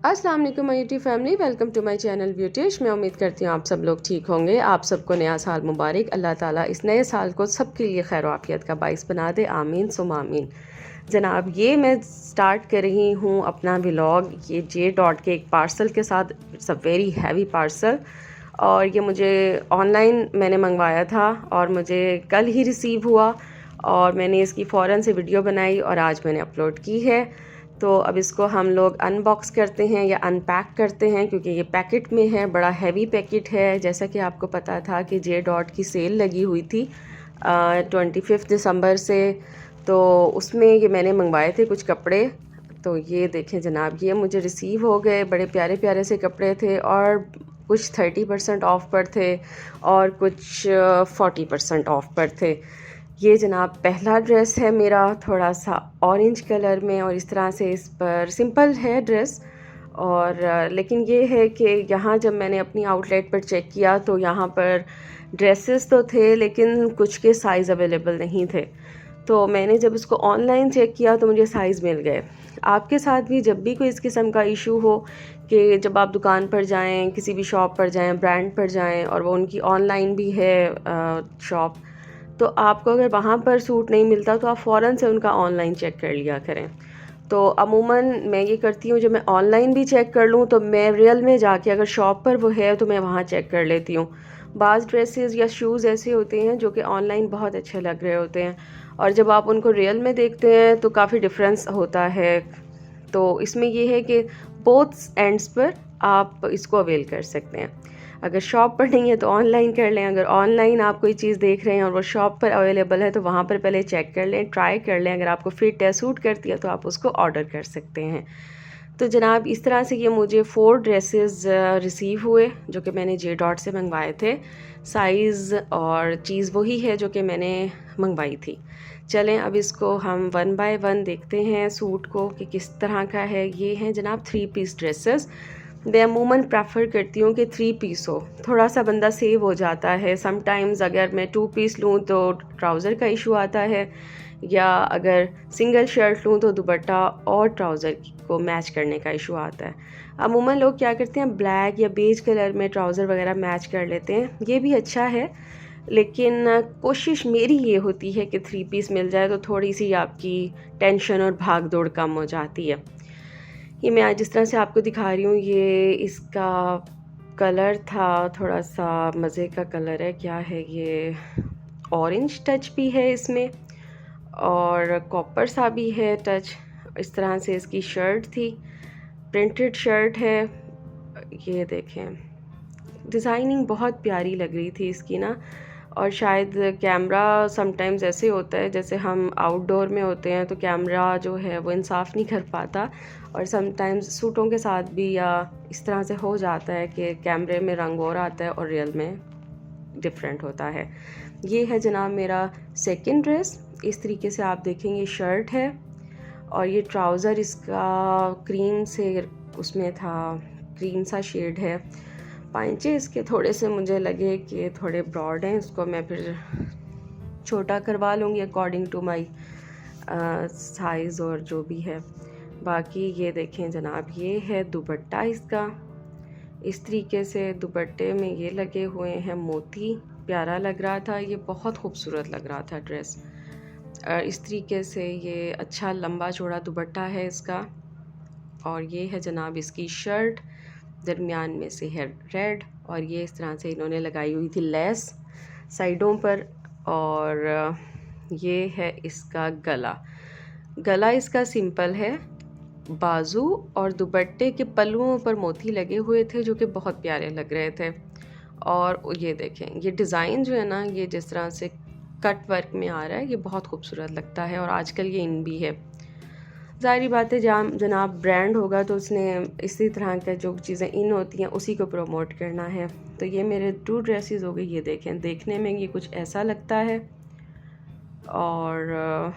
अस्सलाम वालेकुम my YouTube family, welcome to my channel Beautish. मैं उम्मीद करती हूँ आप सब लोग ठीक होंगे। आप सबको नया साल मुबारक। अल्लाह ताला इस नए साल को सबके लिए खैर आफियत का बाइस बना दे, आमीन सुम आमीन। जनाब, ये मैं स्टार्ट कर रही हूँ अपना व्लॉग ये जे डॉट के एक पार्सल के साथ। It's a very heavy parcel और ये मुझे ऑनलाइन मैंने मंगवाया था और मुझे कल ही रिसीव हुआ और मैंने इसकी फ़ौरन से वीडियो बनाई और आज मैंने अपलोड की है। तो अब इसको हम लोग अनबॉक्स करते हैं या अनपैक करते हैं, क्योंकि ये पैकेट में है, बड़ा हैवी पैकेट है। जैसा कि आपको पता था कि जे डॉट की सेल लगी हुई थी 25 दिसंबर से, तो उसमें ये मैंने मंगवाए थे कुछ कपड़े। तो ये देखें जनाब, ये मुझे रिसीव हो गए। बड़े प्यारे प्यारे से कपड़े थे और कुछ 30% ऑफ़ पर थे और कुछ 40% ऑफ़ पर थे। ये जनाब पहला ड्रेस है मेरा, थोड़ा सा ऑरेंज कलर में और इस तरह से इस पर सिंपल है ड्रेस। और लेकिन ये है कि यहाँ जब मैंने अपनी आउटलेट पर चेक किया तो यहाँ पर ड्रेसेस तो थे लेकिन कुछ के साइज़ अवेलेबल नहीं थे। तो मैंने जब इसको ऑनलाइन चेक किया तो मुझे साइज़ मिल गए। आपके साथ भी जब भी कोई इस किस्म का इशू हो कि जब आप दुकान पर जाएं, किसी भी शॉप पर जाएं, ब्रांड पर जाएं और वो उनकी ऑनलाइन भी है शॉप, तो आपको अगर वहाँ पर सूट नहीं मिलता तो आप फ़ौरन से उनका ऑनलाइन चेक कर लिया करें। तो अमूमन मैं ये करती हूँ, जब मैं ऑनलाइन भी चेक कर लूँ तो मैं रियल में जाके अगर शॉप पर वो है तो मैं वहाँ चेक कर लेती हूँ। बाज़ ड्रेसेस या शूज़ ऐसे होते हैं जो कि ऑनलाइन बहुत अच्छे लग रहे होते हैं और जब आप उनको रियल में देखते हैं तो काफ़ी डिफरेंस होता है। तो इसमें ये है कि बोथ एंड्स पर आप इसको अवेल कर सकते हैं। अगर शॉप पर नहीं है तो ऑनलाइन कर लें, अगर ऑनलाइन आप कोई चीज़ देख रहे हैं और वो शॉप पर अवेलेबल है तो वहाँ पर पहले चेक कर लें, ट्राई कर लें। अगर आपको फिट है, सूट करती है तो आप उसको ऑर्डर कर सकते हैं। तो जनाब इस तरह से ये मुझे 4 ड्रेसेस रिसीव हुए जो कि मैंने जे डॉट से मंगवाए थे। साइज़ और चीज़ वही है जो कि मैंने मंगवाई थी। चलें अब इसको हम वन बाय वन देखते हैं सूट को कि किस तरह का है। ये हैं जनाब 3 पीस ड्रेसेस। मैं अमूमन प्रेफर करती हूँ कि 3 पीस हो, थोड़ा सा बंदा सेव हो जाता है। समटाइम्स अगर मैं 2 पीस लूँ तो ट्राउज़र का इशू आता है, या अगर सिंगल शर्ट लूँ तो दुपट्टा और ट्राउज़र को मैच करने का इशू आता है। अमूमन लोग क्या करते हैं, ब्लैक या बेज कलर में ट्राउज़र वगैरह मैच कर लेते हैं, ये भी अच्छा है। लेकिन कोशिश मेरी ये होती है कि 3 पीस मिल जाए तो थोड़ी सी आपकी टेंशन और भाग दौड़ कम हो जाती है। ये मैं आज जिस तरह से आपको दिखा रही हूँ, ये इसका कलर था, थोड़ा सा मज़े का कलर है। क्या है ये, ऑरेंज टच भी है इसमें और कॉपर सा भी है टच। इस तरह से इसकी शर्ट थी, प्रिंटेड शर्ट है। ये देखें, डिज़ाइनिंग बहुत प्यारी लग रही थी इसकी ना। और शायद कैमरा समटाइम्स ऐसे होता है, जैसे हम आउटडोर में होते हैं तो कैमरा जो है वो इंसाफ नहीं कर पाता, और समटाइम्स सूटों के साथ भी या इस तरह से हो जाता है कि कैमरे में रंग और आता है और रियल में डिफरेंट होता है। ये है जनाब मेरा सेकंड ड्रेस। इस तरीके से आप देखेंगे शर्ट है और ये ट्राउज़र इसका क्रीम से उसमें था, क्रीम सा शेड है। पांचे इसके थोड़े से मुझे लगे कि थोड़े ब्रॉड हैं, इसको मैं फिर छोटा करवा लूँगी अकॉर्डिंग टू माई साइज़ और जो भी है। बाकी ये देखें जनाब, ये है दुपट्टा इसका। इस तरीके से दुपट्टे में ये लगे हुए हैं मोती, प्यारा लग रहा था, ये बहुत खूबसूरत लग रहा था ड्रेस। इस तरीके से ये अच्छा लंबा चौड़ा दुपट्टा है इसका। और ये है जनाब इसकी शर्ट, दरमियान में से है रेड और ये इस तरह से इन्होंने लगाई हुई थी लेस साइडों पर। और ये है इसका गला। गला इसका सिंपल है, बाजू और दुपट्टे के पल्लुओं पर मोती लगे हुए थे जो कि बहुत प्यारे लग रहे थे। और ये देखें, ये डिज़ाइन जो है ना, ये जिस तरह से कट वर्क में आ रहा है, ये बहुत खूबसूरत लगता है और आजकल ये इन भी है। ज़ाहिर बात है जनाब ब्रांड होगा तो उसने इसी तरह का जो चीज़ें इन होती हैं उसी को प्रमोट करना है। तो ये मेरे 2 ड्रेसेस हो गई। ये देखें, देखने में ये कुछ ऐसा लगता है। और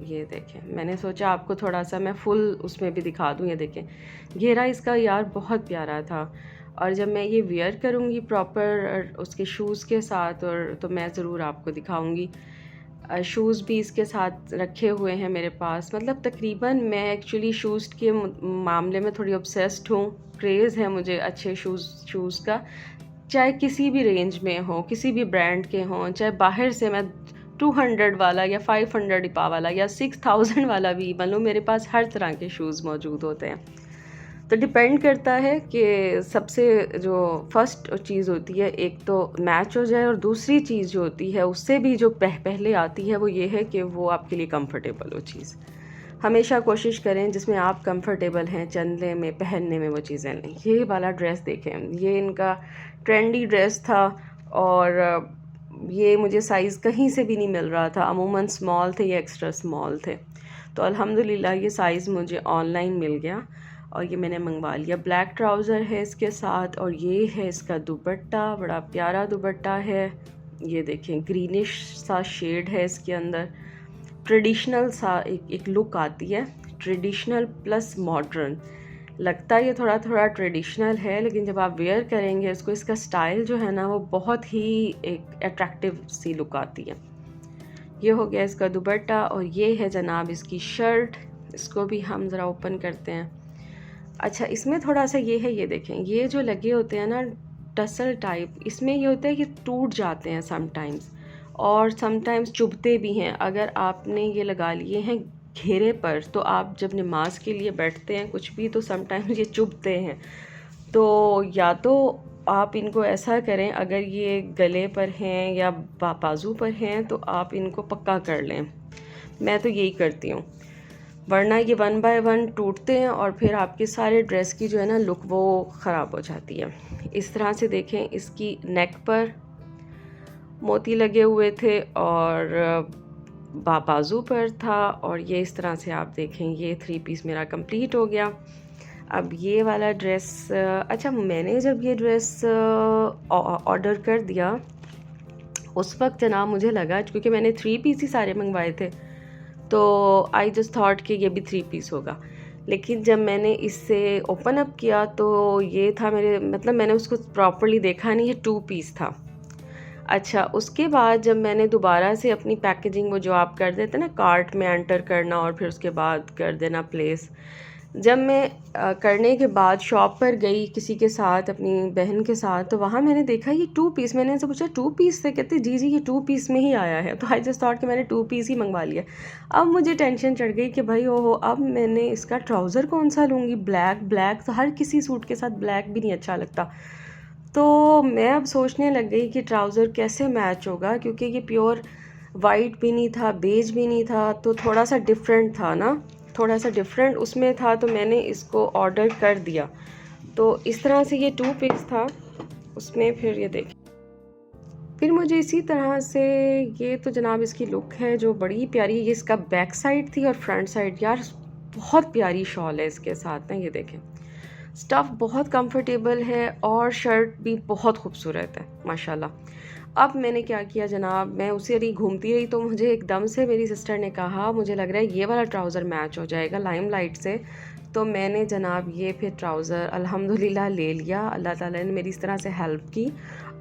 ये देखें, मैंने सोचा आपको थोड़ा सा मैं फुल उसमें भी दिखा दूँ। ये देखें, घेरा इसका यार बहुत प्यारा था और जब मैं ये वेयर करूँगी प्रॉपर उसके शूज़ के साथ और तो मैं ज़रूर आपको दिखाऊँगी। शूज़ भी इसके साथ रखे हुए हैं मेरे पास। मतलब तकरीबन मैं एक्चुअली शूज़ के मामले में थोड़ी ऑब्सेस्ड हूँ। क्रेज़ है मुझे अच्छे शूज़ का, चाहे किसी भी रेंज में हो, किसी भी ब्रांड के हों, चाहे बाहर से मैं 200 वाला या 500 इपा वाला या 6000 वाला भी, मतलब मेरे पास हर तरह के शूज़ मौजूद होते हैं। तो डिपेंड करता है कि सबसे जो फर्स्ट चीज़ होती है, एक तो मैच हो जाए, और दूसरी चीज़ जो होती है उससे भी जो पहले आती है वो ये है कि वो आपके लिए कंफर्टेबल हो चीज़। हमेशा कोशिश करें जिसमें आप कंफर्टेबल हैं चलने में, पहनने में, वो चीज़ें लें। ये वाला ड्रेस देखें, ये इनका ट्रेंडी ड्रेस था और ये मुझे साइज़ कहीं से भी नहीं मिल रहा था। अमूमन स्मॉल थे या एक्स्ट्रा स्मॉल थे, तो अल्हम्दुलिल्लाह ये साइज़ मुझे ऑनलाइन मिल गया और ये मैंने मंगवा लिया। ब्लैक ट्राउज़र है इसके साथ, और ये है इसका दुपट्टा, बड़ा प्यारा दुपट्टा है। ये देखें, ग्रीनिश सा शेड है इसके अंदर। ट्रेडिशनल सा एक लुक आती है, ट्रेडिशनल प्लस मॉडर्न। लगता है ये थोड़ा थोड़ा ट्रेडिशनल है, लेकिन जब आप वेयर करेंगे इसको, इसका स्टाइल जो है ना वो बहुत ही एक अट्रैक्टिव सी लुक आती है। ये हो गया इसका दुपट्टा, और ये है जनाब इसकी शर्ट। इसको भी हम ज़रा ओपन करते हैं। अच्छा, इसमें थोड़ा सा ये है, ये देखें, ये जो लगे होते हैं ना टसल टाइप, इसमें ये होता है कि टूट जाते हैं समटाइम्स, और समटाइम्स चुभते भी हैं। अगर आपने ये लगा लिए हैं घेरे पर, तो आप जब नमाज के लिए बैठते हैं कुछ भी, तो समटाइम्स ये चुभते हैं। तो या तो आप इनको ऐसा करें, अगर ये गले पर हैं या बाजू पर हैं, तो आप इनको पक्का कर लें। मैं तो यही करती हूँ, वरना ये 1 बाय 1 टूटते हैं और फिर आपके सारे ड्रेस की जो है ना लुक वो ख़राब हो जाती है। इस तरह से देखें, इसकी नेक पर मोती लगे हुए थे और बाजू पर था, और ये इस तरह से आप देखें, ये 3 पीस मेरा कंप्लीट हो गया। अब ये वाला ड्रेस, अच्छा, मैंने जब ये ड्रेस ऑर्डर कर दिया उस वक्त जनाब मुझे लगा, क्योंकि मैंने 3 पीस ही सारे मंगवाए थे, तो आई जस्ट थॉट कि ये भी 3 पीस होगा। लेकिन जब मैंने इससे ओपन अप किया तो ये था मेरे, मतलब मैंने उसको प्रॉपर्ली देखा नहीं, ये 2 पीस था। अच्छा, उसके बाद जब मैंने दोबारा से अपनी पैकेजिंग, वो जो आप कर देते ना कार्ट में एंटर करना और फिर उसके बाद कर देना प्लेस, जब मैं करने के बाद शॉप पर गई किसी के साथ, अपनी बहन के साथ, तो वहाँ मैंने देखा ये 2 पीस। मैंने इनसे पूछा 2 पीस से, कहते जी जी ये 2 पीस में ही आया है। तो आई जस्ट थॉट कि मैंने 2 पीस ही मंगवा लिया। अब मुझे टेंशन चढ़ गई कि भाई ओहो, अब मैंने इसका ट्राउज़र कौन सा लूँगी। ब्लैक तो हर किसी सूट के साथ ब्लैक भी नहीं अच्छा लगता। तो मैं अब सोचने लग गई कि ट्राउज़र कैसे मैच होगा, क्योंकि ये प्योर वाइट भी नहीं था, बेज भी नहीं था, तो थोड़ा सा डिफरेंट था ना, थोड़ा सा डिफरेंट उसमें था। तो मैंने इसको ऑर्डर कर दिया। तो इस तरह से ये 2 पीस था उसमें। फिर ये देखिए, फिर मुझे इसी तरह से, ये तो जनाब इसकी लुक है जो बड़ी प्यारी। ये इसका बैक साइड थी और फ्रंट साइड, यार बहुत प्यारी शॉल है इसके साथ ना। ये देखें, स्टफ़ बहुत कंफर्टेबल है और शर्ट भी बहुत खूबसूरत है माशाल्लाह। अब मैंने क्या किया जनाब, मैं उसी रही घूमती रही, तो मुझे एकदम से मेरी सिस्टर ने कहा मुझे लग रहा है ये वाला ट्राउज़र मैच हो जाएगा लाइमलाइट से। तो मैंने जनाब ये फिर ट्राउज़र अल्हम्दुलिल्लाह ले लिया। अल्लाह ताला ने मेरी इस तरह से हेल्प की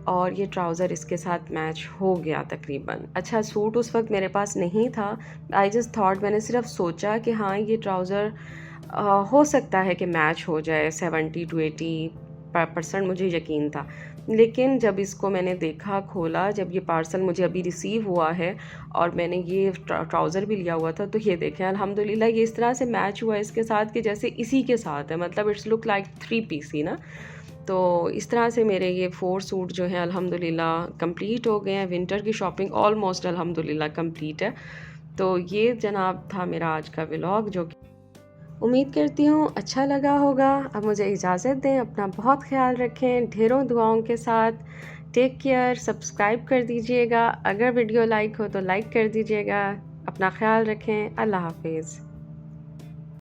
और ये ट्राउज़र इसके साथ मैच हो गया तकरीबन। अच्छा, सूट उस वक्त मेरे पास नहीं था। आई जस्ट थॉट, मैंने सिर्फ सोचा कि हाँ ये ट्राउज़र हो सकता है कि मैच हो जाए। 70 to 80% मुझे यकीन था। लेकिन जब इसको मैंने देखा, खोला, जब ये पार्सल मुझे अभी रिसीव हुआ है और मैंने ये ट्राउज़र भी लिया हुआ था, तो ये देखें अल्हम्दुलिल्लाह ये इस तरह से मैच हुआ है इसके साथ कि जैसे इसी के साथ है। मतलब इट्स लुक लाइक 3 पीस ही ना। तो इस तरह से मेरे ये 4 सूट जो हैं अल्हम्दुलिल्लाह कंप्लीट हो गए हैं। विंटर की शॉपिंग ऑलमोस्ट अल्हम्दुलिल्लाह कंप्लीट है। तो ये जनाब था मेरा आज का व्लॉग, जो उम्मीद करती हूँ अच्छा लगा होगा। अब मुझे इजाज़त दें, अपना बहुत ख्याल रखें, ढेरों दुआओं के साथ। टेक केयर, सब्सक्राइब कर दीजिएगा, अगर वीडियो लाइक हो तो लाइक कर दीजिएगा। अपना ख्याल रखें, अल्लाह हाफिज़।